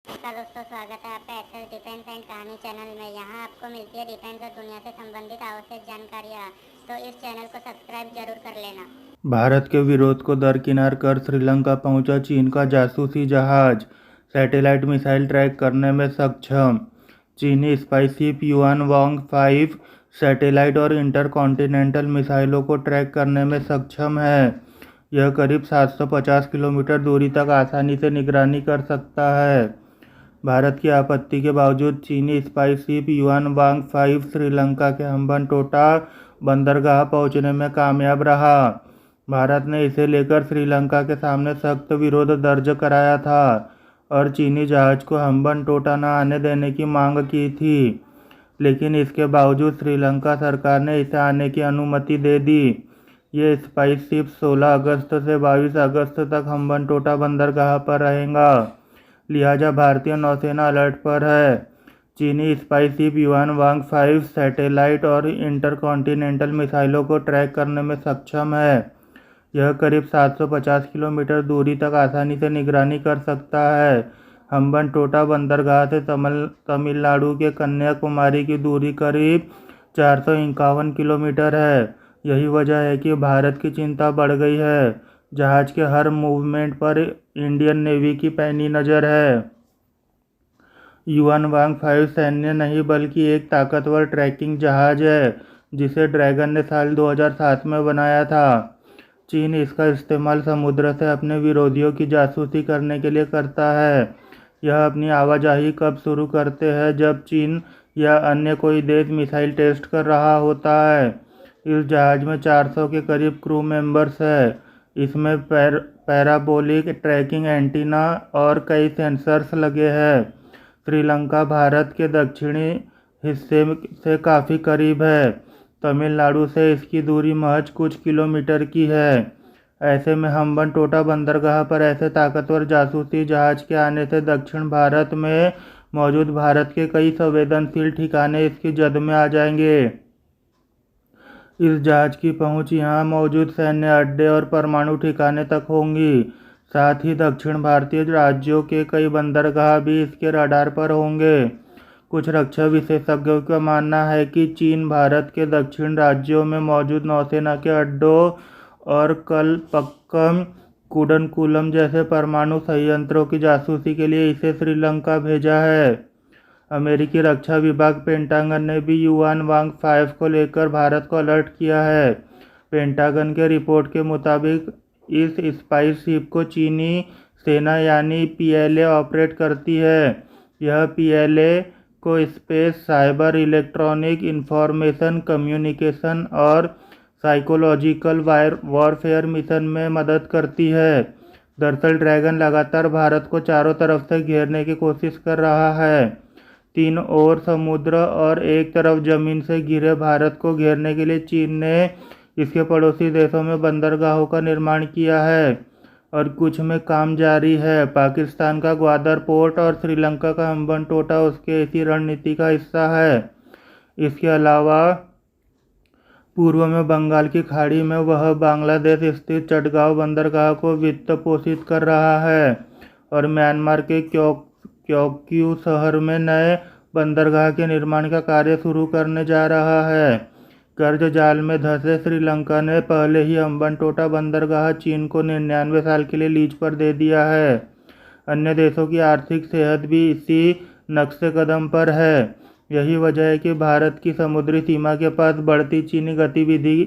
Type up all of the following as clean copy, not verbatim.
नमस्कार दोस्तों, स्वागत है आपका एक्सेस डिफेंस एंड कहानी चैनल में। यहाँ आपको मिलती है डिफेंस और दुनिया से संबंधित आवश्यक जानकारियाँ, तो इस चैनल को सब्सक्राइब जरूर कर लेना। भारत के विरोध को दरकिनार कर श्रीलंका पहुंचा चीन का जासूसी जहाज, सैटेलाइट मिसाइल ट्रैक करने में सक्षम। चीनी स्पाइसशिप युआन वांग 5 सैटेलाइट और इंटरकॉन्टिनेंटल मिसाइलों को ट्रैक करने में सक्षम है। यह करीब 750 किलोमीटर दूरी तक आसानी से निगरानी कर सकता है। भारत की आपत्ति के बावजूद चीनी स्पाइसशिप युआन वांग 5 श्रीलंका के हम्बनटोटा बंदरगाह पहुंचने में कामयाब रहा। भारत ने इसे लेकर श्रीलंका के सामने सख्त विरोध दर्ज कराया था और चीनी जहाज को हम्बनटोटा न आने देने की मांग की थी, लेकिन इसके बावजूद श्रीलंका सरकार ने इसे आने की अनुमति दे दी। ये स्पाइसशिप 16 अगस्त से 22 अगस्त तक हम्बनटोटा बंदरगाह पर रहेगा, लिहाजा भारतीय नौसेना अलर्ट पर है। चीनी स्पाइसशिप युआन वांग 5 सैटेलाइट और इंटरकॉन्टिनेंटल मिसाइलों को ट्रैक करने में सक्षम है। यह करीब 750 किलोमीटर दूरी तक आसानी से निगरानी कर सकता है। हम्बनटोटा बंदरगाह से तमिलनाडु के कन्याकुमारी की दूरी करीब 451 किलोमीटर है। यही वजह है कि भारत की चिंता बढ़ गई है। जहाज के हर मूवमेंट पर इंडियन नेवी की पैनी नज़र है। युआन वांग 5 सैन्य नहीं बल्कि एक ताकतवर ट्रैकिंग जहाज है, जिसे ड्रैगन ने साल 2007 में बनाया था। चीन इसका इस्तेमाल समुद्र से अपने विरोधियों की जासूसी करने के लिए करता है। यह अपनी आवाजाही कब शुरू करते हैं जब चीन या अन्य कोई देश मिसाइल टेस्ट कर रहा होता है। इस जहाज में 400 के करीब क्रू मेंबर्स है। इसमें पैराबोलिक ट्रैकिंग एंटीना और कई सेंसर्स लगे हैं। श्रीलंका भारत के दक्षिणी हिस्से से काफ़ी करीब है। तमिलनाडु से इसकी दूरी महज कुछ किलोमीटर की है। ऐसे में हम्बनटोटा बंदरगाह पर ऐसे ताकतवर जासूसी जहाज के आने से दक्षिण भारत में मौजूद भारत के कई संवेदनशील ठिकाने इसकी जद में आ जाएंगे। इस जहाज की पहुंच यहां मौजूद सैन्य अड्डे और परमाणु ठिकाने तक होंगी। साथ ही दक्षिण भारतीय राज्यों के कई बंदरगाह भी इसके रडार पर होंगे। कुछ रक्षा विशेषज्ञों का मानना है कि चीन भारत के दक्षिण राज्यों में मौजूद नौसेना के अड्डों और कलपक्कम कुडनकुलम जैसे परमाणु संयंत्रों की जासूसी के लिए इसे श्रीलंका भेजा है। अमेरिकी रक्षा विभाग पेंटागन ने भी युआन वांग 5 को लेकर भारत को अलर्ट किया है। पेंटागन के रिपोर्ट के मुताबिक इस स्पाइसशिप को चीनी सेना यानी पीएलए ऑपरेट करती है। यह पीएलए को space, cyber, electronic, information communication और साइकोलॉजिकल वॉरफेयर मिशन में मदद करती है। दरअसल ड्रैगन लगातार भारत को चारों तरफ से घेरने की कोशिश कर रहा है। 3 ओर समुद्र और एक तरफ जमीन से घिरे भारत को घेरने के लिए चीन ने इसके पड़ोसी देशों में बंदरगाहों का निर्माण किया है और कुछ में काम जारी है। पाकिस्तान का ग्वादर पोर्ट और श्रीलंका का हम्बनटोटा उसके इसी रणनीति का हिस्सा है। इसके अलावा पूर्व में बंगाल की खाड़ी में वह बांग्लादेश स्थित चटगांव बंदरगाह को वित्त पोषित कर रहा है और म्यांमार के क्योक्यू शहर में नए बंदरगाह के निर्माण का कार्य शुरू करने जा रहा है। कर्ज जाल में धंसे श्रीलंका ने पहले ही हम्बनटोटा बंदरगाह चीन को 99 साल के लिए लीज पर दे दिया है। अन्य देशों की आर्थिक सेहत भी इसी नक्शे कदम पर है। यही वजह है कि भारत की समुद्री सीमा के पास बढ़ती चीनी गतिविधि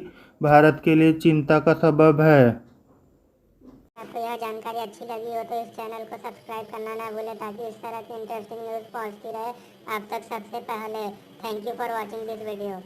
भारत के लिए चिंता का सबब है। आपको यह जानकारी अच्छी लगी हो तो इस चैनल को सब्सक्राइब करना ना भूलें, ताकि इस तरह की इंटरेस्टिंग न्यूज़ पहुंचती रहे आप तक सबसे पहले। Thank you for watching this video.